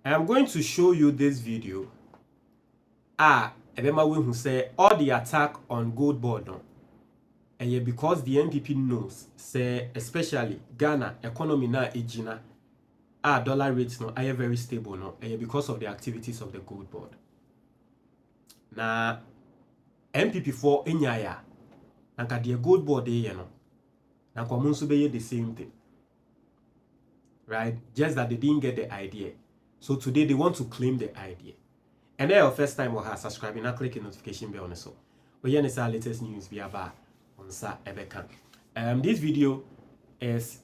I am going to show you this video. Ebema who say all the attack on goldbod no. And yeah, because the NPP knows, say especially Ghana economy na ejina, dollar rates no are very stable no, and yeah, because of the activities of the goldbod. Na MPP for inyaya, nanka the goldbod no, nanka munsu beye the same thing, right? Just that they didn't get the idea. So today they want to claim the idea. And then your first time or subscribing, now click the notification bell on so. But here is our latest news via bar on Sa Ebeka. This video is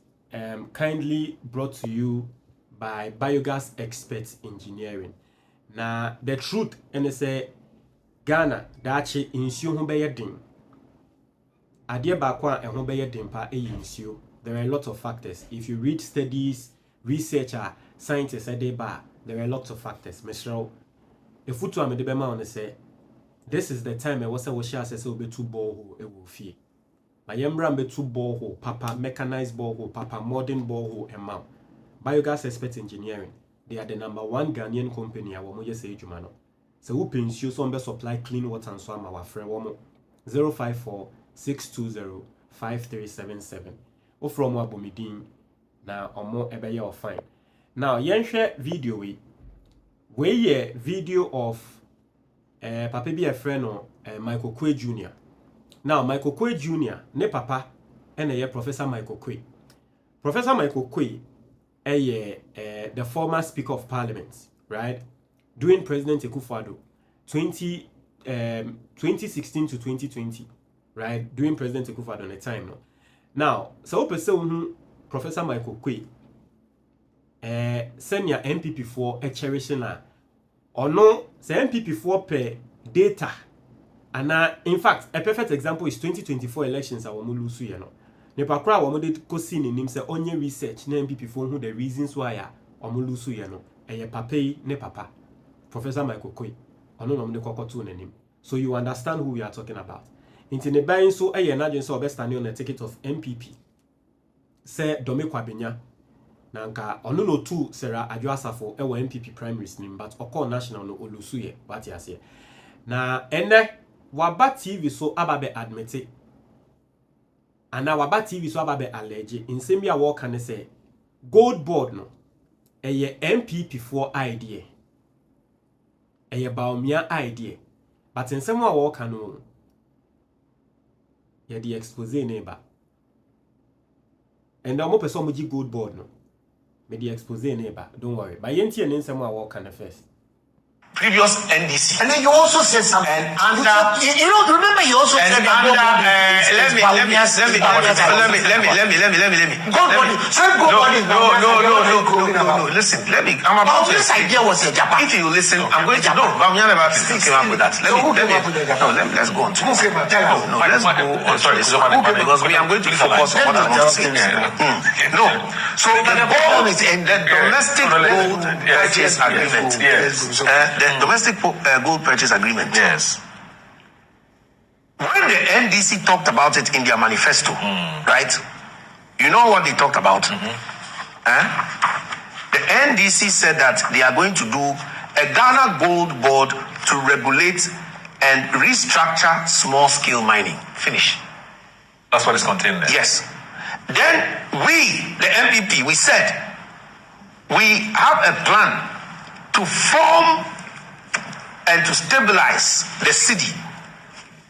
kindly brought to you by Biogas Experts Engineering. Now the truth and say Ghana dachi insio ho beye din. Adie ba kwa ho beye din pa insio. There are a lot of factors. If you read studies, researcher, scientists there are lots of factors. Mr. If you to the on say this is the time I was a share says will be two borehole it will fee. My yembra be two borehole, papa mechanized borehole, papa modern borehole and mount. Biogas Expert Engineering. They are the #1 Ghanaian company I will say Jumano. So who pins you some supply clean water and swam our friend woman 054 620 5377. Or from Wabumidin now or more ebeye or fine. Now, yen share video we video of papa be a friend of Michael Kwe Jr. Now, Michael Kwe Jr. ne papa and Professor Michael Kwe. Professor Michael Kwe the former Speaker of Parliament, right? During President Akufo-Addo 2016 to 2020, right? During President Akufo-Addo at the time no. Now, so person Professor Michael Kwe senior MPP for a cherishing or no, say MPP for per data. And in fact, a perfect example is 2024 elections. I will lose you know. Nepa kra wa mo de ko see ni nim say onye research na MPP for who the reasons why ya o mo lose you know. Papa ne papa Professor Michael Kwe. Ono no mo de kokoto na nim. So you understand who we are talking about. Inti ne ban so na dwen so obestani on the ticket of MPP. Say Dome Kwabenya nanka ono no tu Sarah Adwoasafo ewo MPP primaries nim but oko national no olusuye what ya say na ene waba TV so ababe admit ana waba TV so ababe allege insem ya wo kan say goldbod no eye MPP for idea eye Bawumia idea but insem wa wo kan no ye the expose neighbor and I'm person mo gi goldbod no me the expose neighbor don't worry but yenti en nsem a wo kan first previous NDC. And then you also said something. And you know, remember you also said that. Let me. Goldbod. No. Listen, let me. I'm about to. This idea was a Japan. If you listen, I'm going to. No, Bawumia never came up with that. Let's go on. No, let's go on. Sorry, because I'm going to focus on what I'm not saying. No. So the domestic gold purchase agreement. Yes. The domestic gold purchase agreement. Yes. When the NDC talked about it in their manifesto, right? You know what they talked about? The NDC said that they are going to do a Ghana gold board to regulate and restructure small-scale mining. Finish. That's what is contained there. Yes. Then we, the MPP, we said we have a plan to form and to stabilize the city.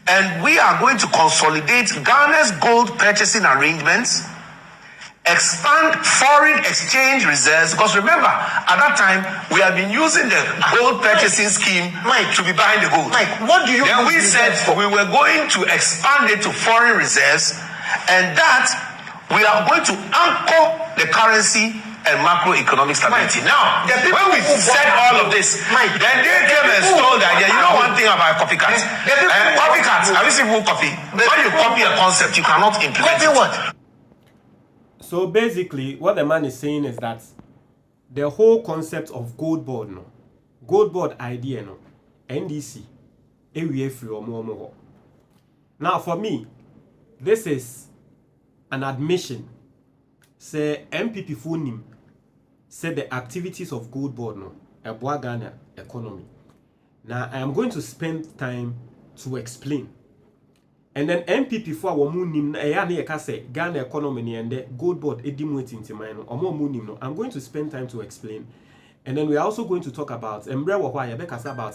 And we are going to consolidate Ghana's gold purchasing arrangements, expand foreign exchange reserves, because remember, at that time, we have been using the gold purchasing scheme to be buying the gold. What do you Then we said we were going to expand it to foreign reserves, and that we are going to anchor the currency and macroeconomic stability. Now, when we said all of this, then they came and stole that. You know one thing about copycats? Copycats, have you seen who copy? When you copy a concept, you cannot implement it. What? So basically, what the man is saying is that the whole concept of goldbod, no, goldbod idea, no, NDC, now for me, this is an admission. Say MPP Funim said the activities of goldbod no ɛboa Ghana economy. Now I am going to spend time to explain. And then MPP for our moon Ghana economy and the gold board I'm going to spend time to explain. And then we are also going to talk about about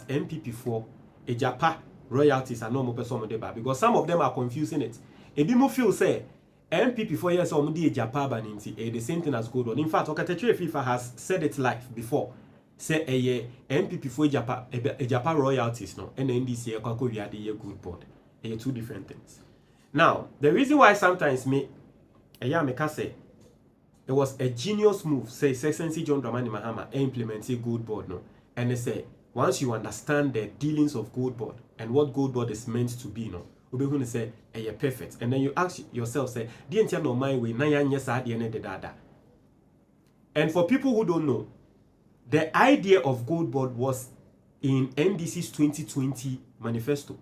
MPP4 Ejapa royalties and normal person because some of them are confusing it. Ebimu feel say MPP4 years Ejapa baninti the same thing as gold board. In fact, FIFA has said it live before. Say MPP4 Ejapa royalties no and NDC we are the gold board. Two different things. Now, the reason why sometimes say it was a genius move, say Excellency John Dramani Mahama implemented gold board no, and they say once you understand the dealings of gold board and what gold board is meant to be no, we going to say perfect, and then you ask yourself say the entire no my way na yes dada. And for people who don't know, the idea of gold board was in NDC's 2020 manifesto.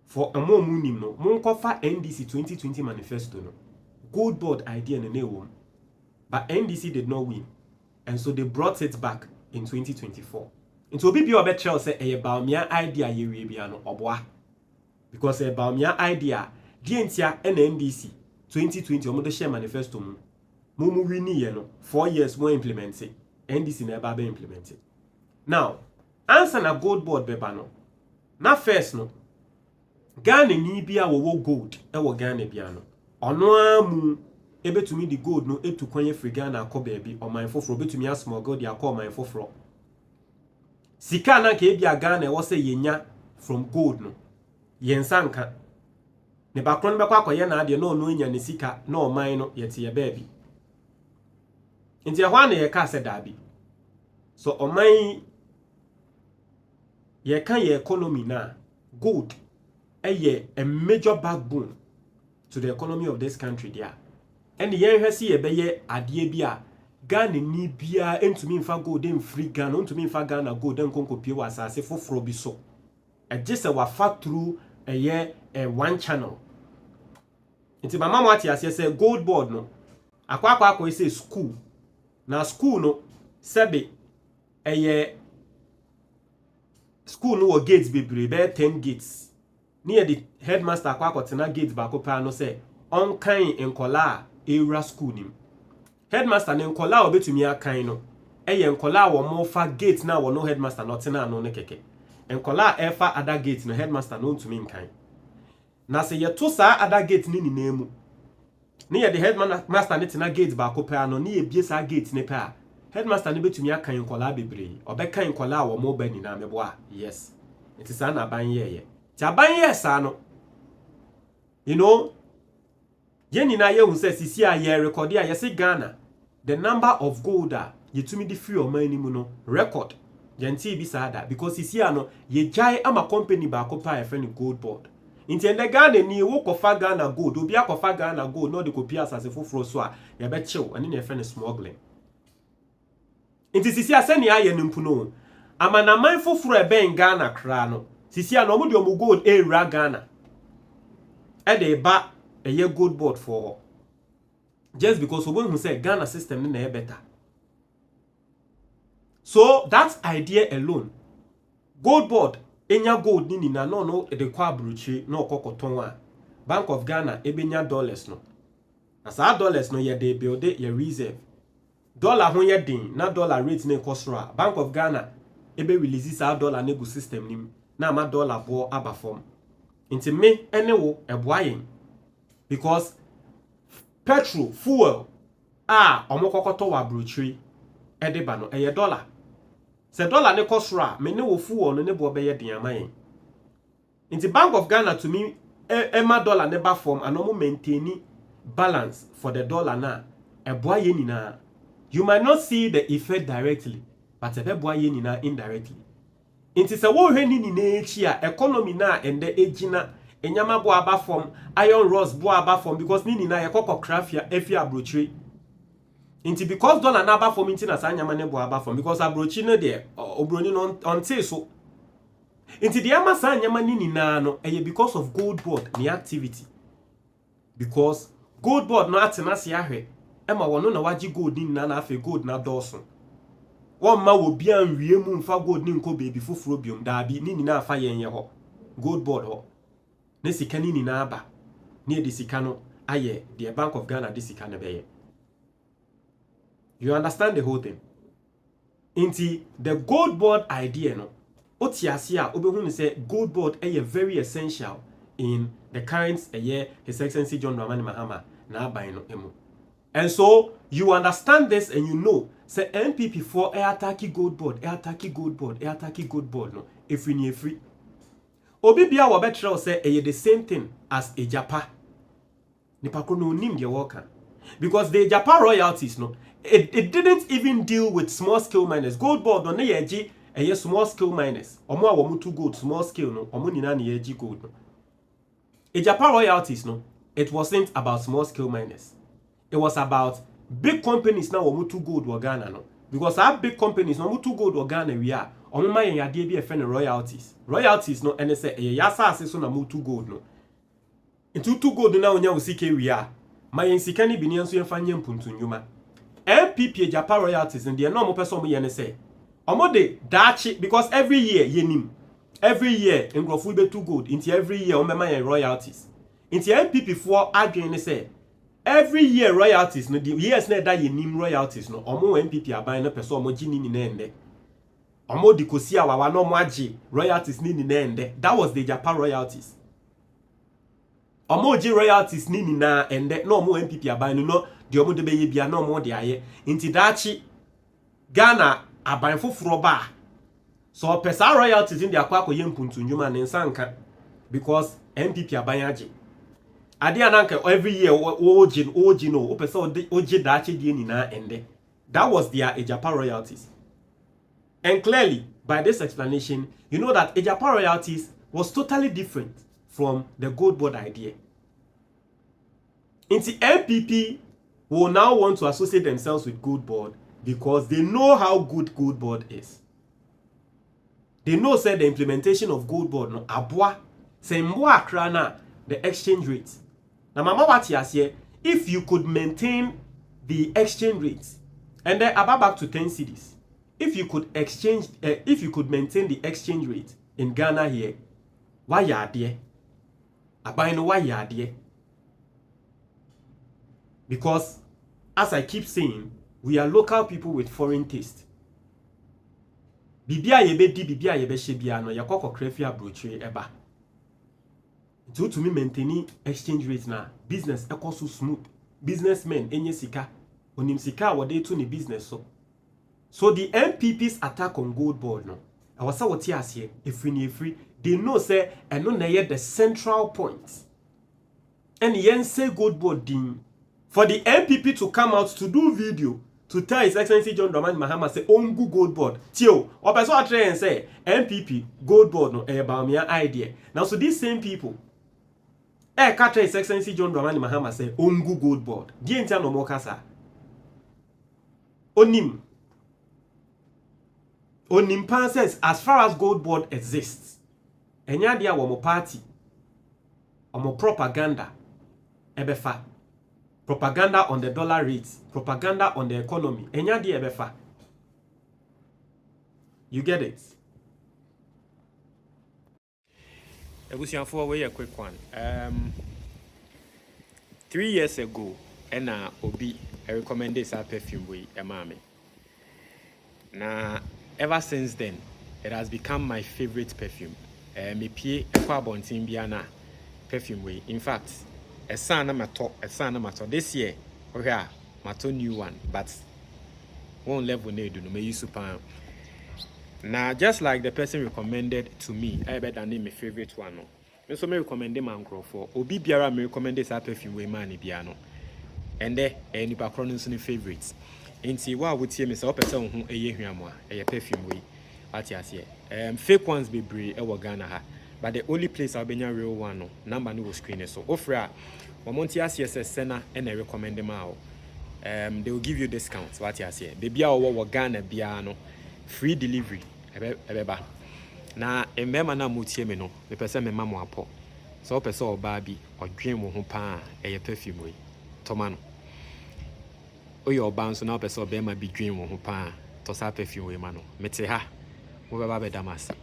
For a more munim no, Monkofa NDC 2020 manifesto no. Gold board idea in the name, but NDC did not win, and so they brought it back in 2024. And so be your better say a Bawumia idea ye no obwa, because a Bawumia idea DNTia and NDC 2020 omo de share manifesto mu wini ye no 4 years more implemented. NDC never be implemented. Now, answer na gold board beba no. Na first no. Ghana ni bia wo gold wo Ghana bia no ono amu ebetumi di gold no etu kwanye free Ghana akọ baabi oman foforo betumi asmall gold akọ oman foforo sika na ka ebia Ghana wo se yenya from gold no yensanka ne bakron be kwa akoye na ade no enya ne sika na oman no yete ye baabi nti ehwa na ye ka se dabi so oman ye kan ye economy na gold a major backbone to the economy of this country there. And the yen see a beye adie bia Ghana ni bia entumi mfa gold dem free Ghana entumi mfa Ghana gold dem konko pie wa asase foforo bi so. Just a wafa through a year one channel. Nti mama mwati say gold board no. Akwa say school. Na school no sebe school no gates bebre be 10 gates. Near the headmaster kwakotena gate bako pa no say on kan enkola era school nim headmaster ne enkola obetumi akan no enkola wo mo fa gate na wo no headmaster not na no ne keke enkola efa other gate no headmaster no ntumi nkan na se ye to sa other gate ni nemu near the headmaster ne tena gate bako pa no ne ebie sa gate ne pa headmaster ne betumi akan enkola bebre obekan enkola wo mo ba ni na mebo a yes it is an aban ye Taban yes ano. You know, yeni na ye hu say sisi a ye record a yesi Ghana the number of gold ye tumi di free o man ni mu no record yenti bi sada because sisi ano ye jai ama company ba ko pa e friend gold board. Inti ende Ghana ni wo kofa Ghana gold obi akofa Ghana gold no de kopi asase foforo so a ye be chill ani na friend smuggling. Inti sisi a se ni aye nimpu no ama na man foforo e ben Ghana kra no sisi a no mo de omo gold era Ghana e de ba eye gold board for just because we who say Ghana system na better. So that idea alone, gold board enya gold ni na no de kwa bruchi no kokoton a Bank of Ghana ebenya dollars no as our dollars no ye de build ye reserve dollar ho ye din na dollar rate na kosra Bank of Ghana ebe release our dollar nego system nim na ma dollar bo aba form inti me ene wo eboayen because petrol fuel omokokoto wa bruchi edeba no eye dollar se dollar ne kosra me ne wo fuel no ne bo be ye din amayen inti Bank of Ghana to me ema dollar ne ba form anomo maintain balance for the dollar na eboayen ni na you might not see the effect directly but eboayen ni na indirectly. Inti se wo hwe ni na echi a economy na ende ejina enyama bo aba form iron rods bo aba form because ni na yekoko crafia efi abrochiri. Inti because dollar na aba form inti na sa nyama ne bo aba form because abrochiri no de obroni no onte so. Inti de ama sa nyama ni na no eye because of gold board ni activity. Because gold board no atena se ahwe ema wono na waji gold ni na afi gold na doso. One ma will be an reamun for gold ninko baby fufrobium, dabi, nina fire in your gold board ho. Nesikani naba near the Sikano, aye, the Bank of Ghana, this Sikana bay. You understand the whole thing? Inti the gold board idea no. Otiasia obehun say gold board is very essential in the current year His Excellency John Dramani Mahama na aban no emu. And so you understand this and you know say NPP for attack gold board, attack gold board, attack gold board no. If we need free. Obi bia wo betre say the same thing as a Japa. Nipa ko no nim de worker. Because the Japa royalties no, it didn't even deal with small scale miners. Gold board no na yeji small scale miners. Omo a wo mutu gold small scale no, omo nyina na yeji gold no. A Japa royalties no, it wasn't about small scale miners. It was about big companies now wo mutu gold wo Ghana no. Because our big companies no mutu gold wo Ghana we are. Omo ma yen yade bi e fe royalties. Royalties no ene say yasa ase so na mutu gold no. Into two gold na onya usike we are. Ma yen sika ni bi ne nso yemfa nyem puntu nyuma. MPP Japa royalties and the normal person mo yen say. Omo de dachi because every year yenim. Every year ngrofu be two gold into every year omo ma yen royalties. Into MPP for adwen say every year royalties no the years na da yenim royalties no omo MPP aban na person omo gini ni na ende. Omo di kosi awawa no mo agi royalties ni na ende. That was the Japa royalties. Omo ji royalties ni na ende no omo MPP aban no de omo de beye bia no omo de aye inti dachi Ghana aban foforo ba so pesa royalties in de akwa akoye mpuntu nyuma ne nsanka because MPP aban agi ade ananka every year oji no o pesa oji dachi de ni na ende. That was their Japa royalties. And clearly by this explanation you know that Japa royalties was totally different from the gold board idea. Into MPP will now want to associate themselves with gold board because they know how good gold board is. They know say the implementation of gold board no abwa say mwa krana the exchange rate. Now mama what here if you could maintain the exchange rates and then about back to 10 cedis. If you could maintain the exchange rate in Ghana here, why ya there? Abai no why ya there? Because as I keep saying, we are local people with foreign taste. Bibia yebe di bibia yebe shebia no yakoko krefia broche eba. Due to me maintaining exchange rates na business eko so smooth. Businessmen enye sika onim sika wode to ni business so the MPP's attack on gold board no I was what here if free they know say and no na the central point and yen say gold board din for the MPP to come out to do video to tell His Excellency John Dramani Mahama say ongu gold board tio or person what try and say MPP gold board no Bawumia idea. Now so these same people catch His Excellency John Dramani Mahama say ongu gold board di entia no mo kasa onim says as far as gold board exists enya dia wo mo party omo propaganda ebefa propaganda on the dollar rate propaganda on the economy enya dia ebefa. You get it? Ebusianfo we a quick one. 3 years ago ena obi recommended this perfume we emame. Na ever since then it has become my favorite perfume. Me pie ekwa bontin bia na perfume we. In fact, a son matter this year okay mato new one but one level need no me use super. Now just like the person recommended to me, I bet and my favorite one no. Me so me recommend man for obi biara me recommend this perfume we man bia no. And there any background so favorites. Inti wa wotie me say o person ho eye hwamo a eye perfume we atiase fake ones be bree e wo Ghana ha but the only place I'll be real one no number no screen so ofra wo monti ase sena e na recommend them out they will give you discounts atiase the bia wo Ghana bia no free delivery ebeba na emema na mutie me no me pese me mamo apo so pese oba bi odwen wo ho pa eye perfume we tomano oyo oba nso na pese obema bi dwen wo ho pa to sa perfume we ma no mete ha wo beba be damase